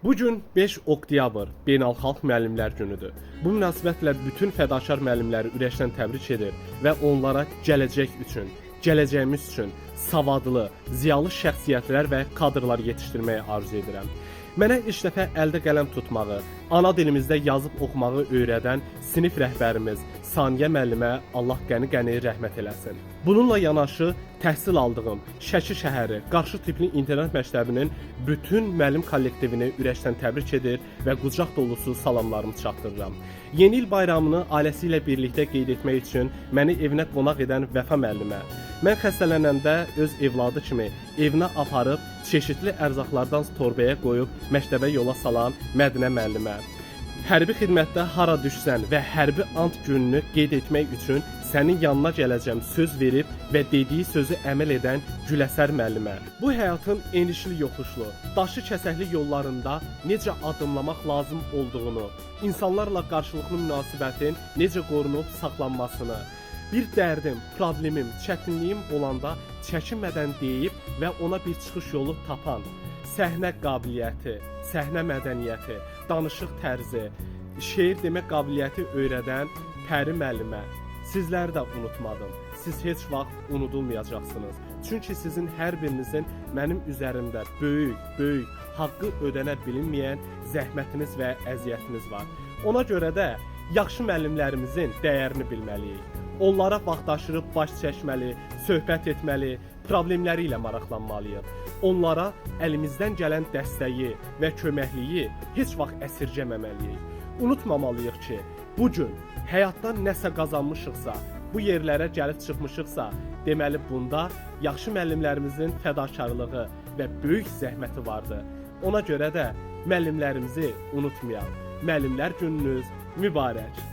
Bugün 5 oktyabr Beynəlxalq Müəllimlər Günüdür. Bu münasibətlə bütün fədakar müəllimləri ürəkdən təbrik edir və onlara gələcək üçün, gələcəyimiz üçün savadlı, ziyalı şəxsiyyətlər və kadrlar yetişdirməyi arzu edirəm. Mənə ilk dəfə əldə qələm tutmağı, ana dilimizdə yazıb oxumağı öyrədən sinif rəhbərimiz Saniyə müəllimə Allah qəni-qəni rəhmət eləsin. Bununla yanaşı təhsil aldığım Şəki şəhəri Qarşı tipli internet məktəbinin bütün müəllim kollektivini ürəkdən təbrik edir və qucaq dolusu salamlarımı çatdırıram. Yeni il bayramını ailəsi ilə birlikdə qeyd etmək üçün məni evinə qonaq edən Vəfa müəllimə, mən xəstələnəndə öz evladı kimi evinə aparıb çeşitli ərzaqlardan torbaya qoyub məktəbə yola salan Mədinə müəllimə, hərbi xidmətdə hara düşsən və hərbi ant gününü qeyd etmək üçün sənin yanına gələcəm söz verib və dediyi sözü əməl edən Güləsər müəllimə. Bu həyatın enişli yoxuşlu, daşı kəsəkli yollarında necə addımlamaq lazım olduğunu, insanlarla qarşılıqlı münasibətin necə qorunub saxlanmasını, bir dərdim, problemim, çətinliyim olanda çəkinmədən deyib və ona bir çıxış yolu tapan, səhnə qabiliyyəti, səhnə mədəniyyəti, danışıq tərzi, şeir demək qabiliyyəti öyrədən Pəri müəllimə. Sizləri də unutmadım. Siz heç vaxt unudulmayacaqsınız. Çünki sizin hər birinizin mənim üzərimdə böyük, haqqı ödənə bilinməyən zəhmətiniz və əziyyətiniz var. Ona görə də yaxşı müəllimlərimizin dəyərini bilməliyik. Onlara vaxtaşırıb baş çəkməli, söhbət etməli, problemləri ilə maraqlanmalıyıq. Onlara əlimizdən gələn dəstəyi və köməkliyi heç vaxt əsirgəməməliyik. Unutmamalıyıq ki, bugün həyatdan nəsə qazanmışıqsa, bu yerlərə gəlib çıxmışıqsa, deməli bunda yaxşı müəllimlərimizin fədakarlığı və böyük zəhməti vardı. Ona görə də müəllimlərimizi unutmayaq. Müəllimlər gününüz mübarək.